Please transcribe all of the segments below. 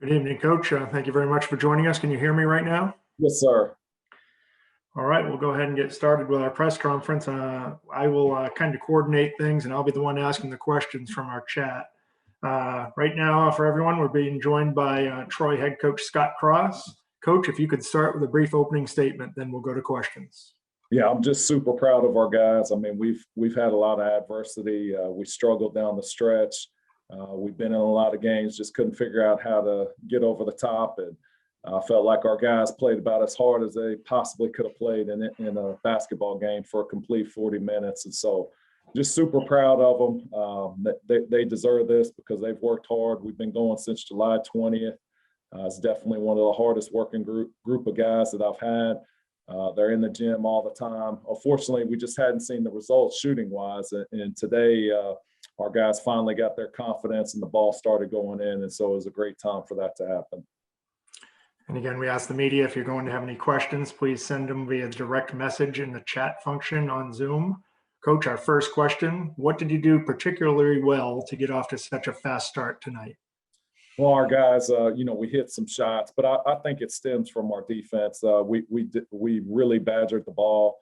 Good evening, Coach. Thank you very much for joining us. Can you hear me right now? Yes, sir. All right, we'll go ahead and get started with our press conference. I will kind of coordinate things, and I'll be the one asking the questions from our chat. Right now, for everyone, we're being joined by Troy head coach Scott Cross. Coach, if you could start with a brief opening statement, then we'll go to questions. Yeah, I'm just super proud of our guys. I mean, we've had a lot of adversity. We struggled down the stretch. We've been in a lot of games, just couldn't figure out how to get over the top. And I felt like our guys played about as hard as they possibly could have played in a basketball game for a complete 40 minutes. And so just super proud of them. They deserve this because they've worked hard. We've been going since July 20th. It's definitely one of the hardest working group of guys that I've had. They're in the gym all the time. Unfortunately, we just hadn't seen the results shooting wise. And today, our guys finally got their confidence and the ball started going in. And so it was a great time for that to happen. And again, we ask the media, if you're going to have any questions, please send them via direct message in the chat function on Zoom. Coach, our first question, what did you do particularly well to get off to such a fast start tonight? Well, our guys, we hit some shots, but I think it stems from our defense. We really badgered the ball.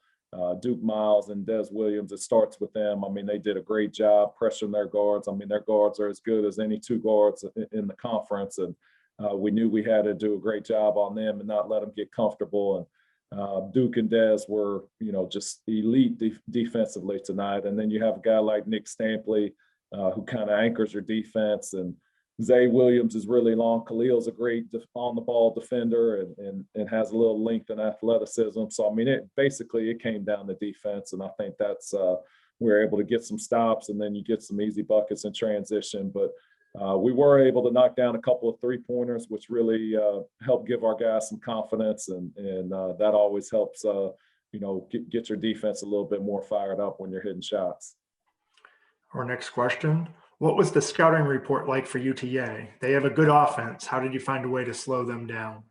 Duke, Miles, and Dez Williams, it starts with them. I mean, they did a great job pressuring their guards. I mean, their guards are as good as any two guards in the conference. And we knew we had to do a great job on them and not let them get comfortable. And Duke and Dez were, just elite defensively tonight. And then you have a guy like Nick Stampley who kind of anchors your defense. And Zay Williams is really long. Khalil's a great on-the-ball defender and has a little length and athleticism. So, I mean, it came down to defense, and I think that's we're able to get some stops, and then you get some easy buckets in transition. But we were able to knock down a couple of three-pointers, which really helped give our guys some confidence, and that always helps, get your defense a little bit more fired up when you're hitting shots. Our next question. What was the scouting report like for UTA? They have a good offense. How did you find a way to slow them down?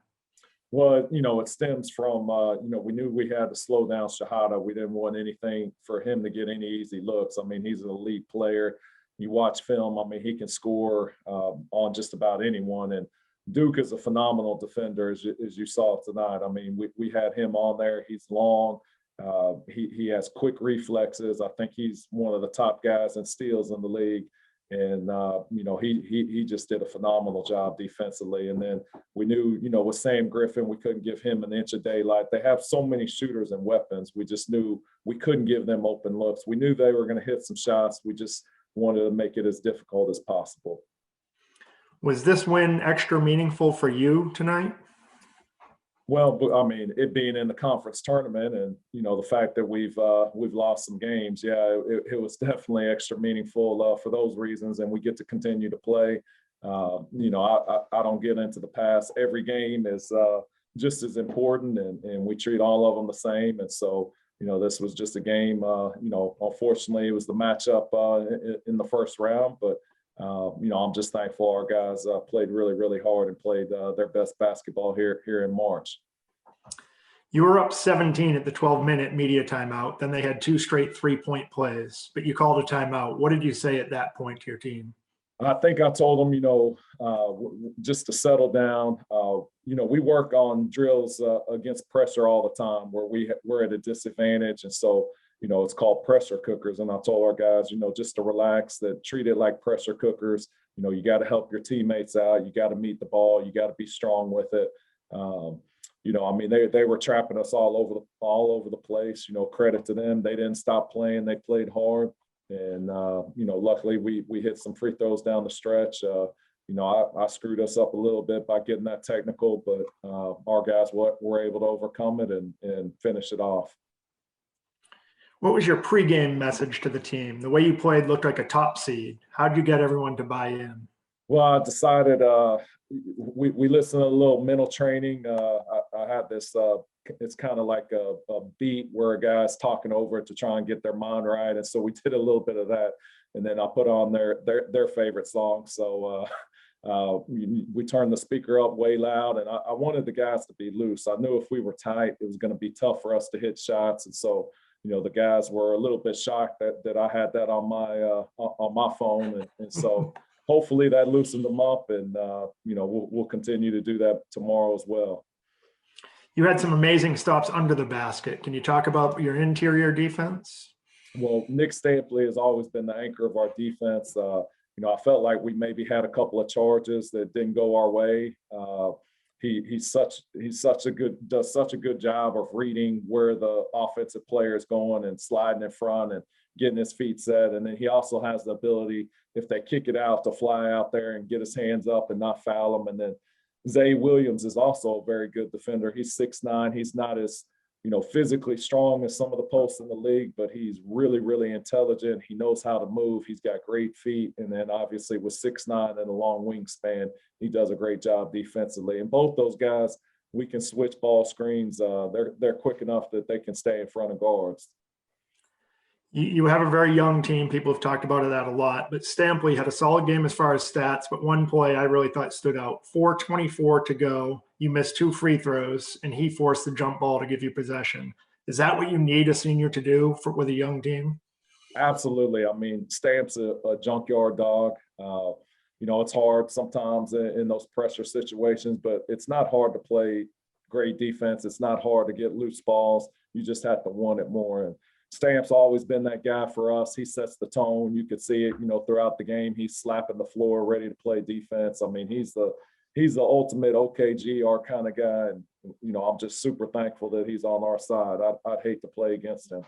Well, it stems from, we knew we had to slow down Shahada. We didn't want anything for him to get any easy looks. I mean, he's an elite player. You watch film, I mean, he can score on just about anyone. And Duke is a phenomenal defender, as you saw tonight. I mean, we had him on there. He's long. He has quick reflexes. I think he's one of the top guys in steals in the league. And, he just did a phenomenal job defensively. And then we knew, with Sam Griffin, we couldn't give him an inch of daylight. They have so many shooters and weapons. We just knew we couldn't give them open looks. We knew they were going to hit some shots. We just wanted to make it as difficult as possible. Was this win extra meaningful for you tonight? Well, I mean, it being in the conference tournament and, the fact that we've lost some games, yeah, it was definitely extra meaningful for those reasons. And we get to continue to play. I don't get into the past. Every game is just as important and we treat all of them the same. And so, this was just a game, unfortunately it was the matchup in the first round, but I'm just thankful our guys played really, really hard and played their best basketball here in March. You were up 17 at the 12-minute media timeout. Then they had two straight three-point plays, but you called a timeout. What did you say at that point to your team? I think I told them, just to settle down. We work on drills against pressure all the time where we're at a disadvantage. And so, it's called pressure cookers. And I told our guys, just to relax, that treat it like pressure cookers. You got to help your teammates out. You got to meet the ball. You got to be strong with it. I mean, they were trapping us all over the place. Credit to them. They didn't stop playing. They played hard. And, luckily we hit some free throws down the stretch. I screwed us up a little bit by getting that technical, but our guys were able to overcome it and finish it off. What was your pregame message to the team? The way you played looked like a top seed. How did you get everyone to buy in? Well, I decided we listened to a little mental training. I had this, it's kind of like a beat where a guy's talking over it to try and get their mind right. And so we did a little bit of that. And then I put on their favorite song. So we turned the speaker up way loud. And I wanted the guys to be loose. I knew if we were tight, it was going to be tough for us to hit shots. And so, the guys were a little bit shocked that I had that on my phone. And so hopefully that loosened them up, and we'll continue to do that tomorrow as well. You had some amazing stops under the basket. Can you talk about your interior defense? Well, Nick Stampley has always been the anchor of our defense. I felt like we maybe had a couple of charges that didn't go our way. Does such a good job of reading where the offensive player is going and sliding in front and getting his feet set. And then he also has the ability, if they kick it out, to fly out there and get his hands up and not foul them. And then Zay Williams is also a very good defender. He's 6'9". He's not as physically strong as some of the posts in the league, but he's really, really intelligent. He knows how to move. He's got great feet. And then obviously with 6'9" and a long wingspan, he does a great job defensively. And both those guys, we can switch ball screens. They're quick enough that they can stay in front of guards. You have a very young team. People have talked about that a lot, but Stampley had a solid game as far as stats, but one play I really thought stood out. 4:24 to go. You missed 2 free throws, and he forced the jump ball to give you possession. Is that what you need a senior to do with a young team? Absolutely. I mean, Stamp's a junkyard dog. It's hard sometimes in those pressure situations, but it's not hard to play great defense. It's not hard to get loose balls. You just have to want it more. And Stamp's always been that guy for us. He sets the tone. You could see it, throughout the game. He's slapping the floor, ready to play defense. I mean, he's the ultimate OKGR kind of guy. And, I'm just super thankful that he's on our side. I'd hate to play against him.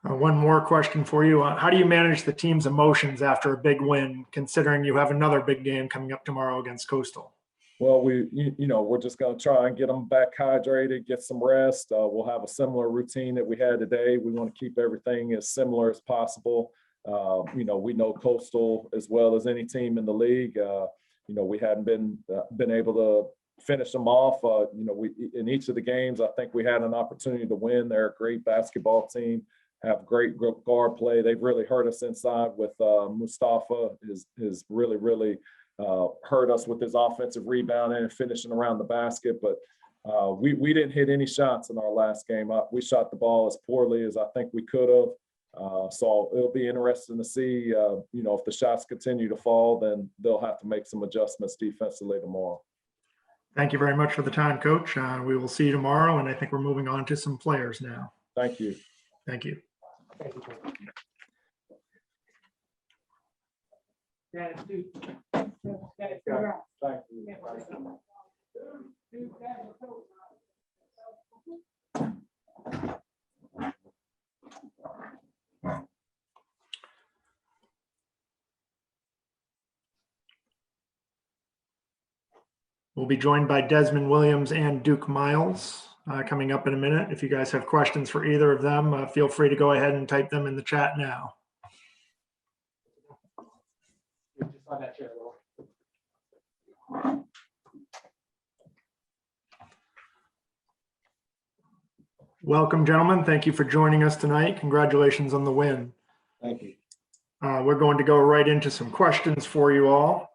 One more question for you. How do you manage the team's emotions after a big win, considering you have another big game coming up tomorrow against Coastal? Well, we're just going to try and get them back hydrated, get some rest. We'll have a similar routine that we had today. We want to keep everything as similar as possible. We know Coastal as well as any team in the league. We hadn't been able to finish them off. In each of the games, I think we had an opportunity to win. They're a great basketball team, have great guard play. They've really hurt us inside with Mustafa is really, really hurt us with his offensive rebounding and finishing around the basket. But we didn't hit any shots in our last game. We shot the ball as poorly as I think we could have. So it'll be interesting to see, if the shots continue to fall, then they'll have to make some adjustments defensively tomorrow. Thank you very much for the time, Coach. We will see you tomorrow, and I think we're moving on to some players now. Thank you. Thank you. Thank you, Coach. Thank you. We'll be joined by Desmond Williams and Duke Miles coming up in a minute. If you guys have questions for either of them, feel free to go ahead and type them in the chat now. Welcome, gentlemen. Thank you for joining us tonight. Congratulations on the win. Thank you. We're going to go right into some questions for you all.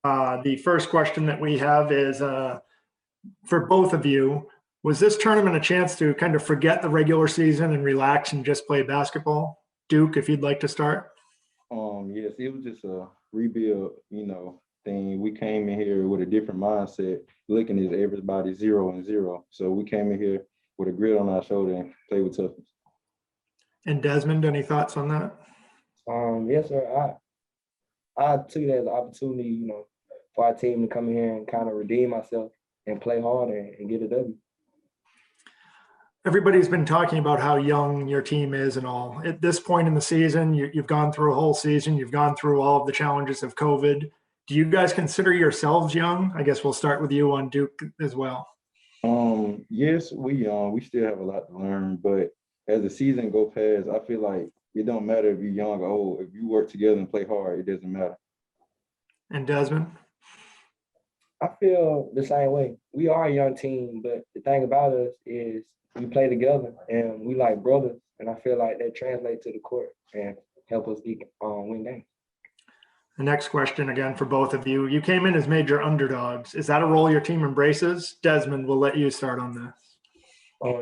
The first question that we have is for both of you. Was this tournament a chance to kind of forget the regular season and relax and just play basketball? Duke, if you'd like to start. Yes, it was just a rebuild, thing. We came in here with a different mindset, looking at everybody 0-0. So we came in here with a grit on our shoulder and play with toughness. And Desmond, any thoughts on that? Yes, sir. I took it as an opportunity, for our team to come in here and kind of redeem ourselves and play hard and get a W. Everybody's been talking about how young your team is and all. At this point in the season, you've gone through a whole season. You've gone through all of the challenges of COVID. Do you guys consider yourselves young? I guess we'll start with you on Duke as well. Yes, we still have a lot to learn, but as the season go past, I feel like it don't matter if you're young or old. If you work together and play hard, it doesn't matter. And Desmond? I feel the same way. We are a young team, but the thing about us is we play together and we like brothers. And I feel like that translates to the court and help us win games. The next question again for both of you. You came in as major underdogs. Is that a role your team embraces? Desmond, we'll let you start on this.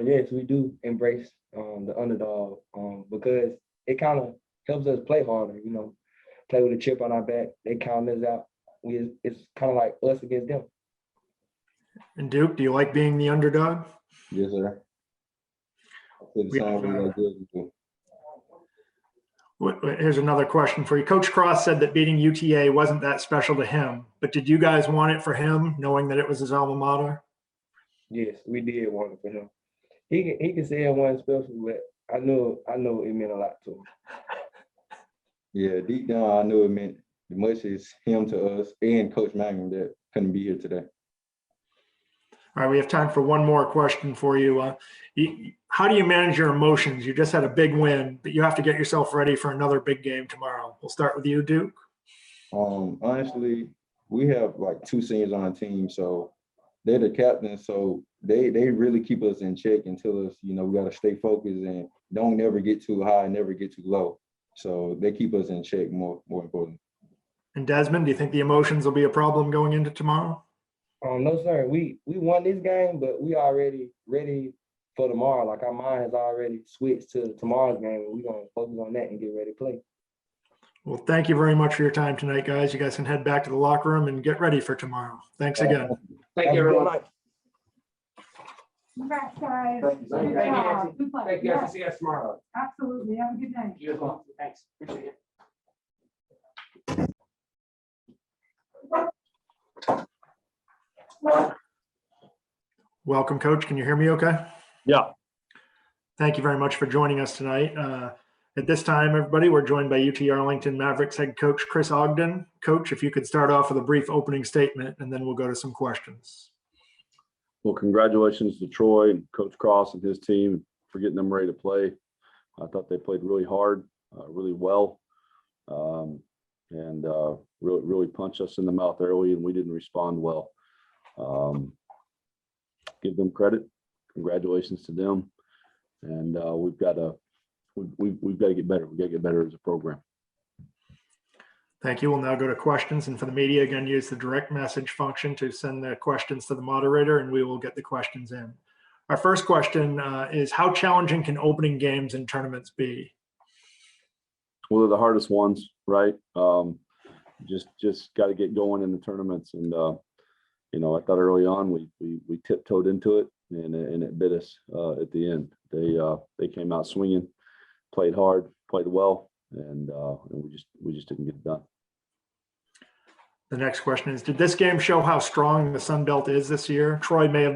Yes, we do embrace the underdog because it kind of helps us play harder. play with a chip on our back. They count us out. It's kind of like us against them. And Duke, do you like being the underdog? Yes, sir. I feel the same way like this. Here's another question for you. Coach Cross said that beating UTA wasn't that special to him, but did you guys want it for him, knowing that it was his alma mater? Yes, we did want it for him. He can say it wasn't special, but I know it meant a lot to him. Yeah, deep down, I knew it meant as much as him to us and Coach Mangum that couldn't be here today. All right, we have time for one more question for you. How do you manage your emotions? You just had a big win, but you have to get yourself ready for another big game tomorrow. We'll start with you, Duke. Honestly, we have like 2 seniors on our team, so they're the captains, so they really keep us in check and tell us, we got to stay focused and don't never get too high, never get too low. So they keep us in check, more important. And Desmond, do you think the emotions will be a problem going into tomorrow? No, sir. We won this game, but we already ready for tomorrow. Like our mind has already switched to tomorrow's game, and we're going to focus on that and get ready to play. Well, thank you very much for your time tonight, guys. You guys can head back to the locker room and get ready for tomorrow. Thanks again. Thank you, everyone. Congrats, guys. Thank you. Good job. Good play. Thank you. Yes, See you guys tomorrow. absolutely. Have a good night. You as well. Thanks. Appreciate it. Welcome, Coach. Can you hear me okay? Yeah. Thank you very much for joining us tonight. At this time, everybody, we're joined by UT Arlington Mavericks head coach Chris Ogden. Coach, if you could start off with a brief opening statement, and then we'll go to some questions. Well, congratulations to Troy and Coach Cross and his team for getting them ready to play. I thought they played really hard, really well, and really punched us in the mouth early, and we didn't respond well. Give them credit. Congratulations to them, and we've got to get better. We've got to get better as a program. Thank you. We'll now go to questions. And for the media, again, use the direct message function to send the questions to the moderator, and we will get the questions in. Our first question is, how challenging can opening games and tournaments be? Well, they're the hardest ones, right? Just got to get going in the tournaments. And, I thought early on we tiptoed into it, and it bit us at the end. They came out swinging, played hard, played well, and we just didn't get it done. The next question is, did this game show how strong the Sun Belt is this year? Troy may have been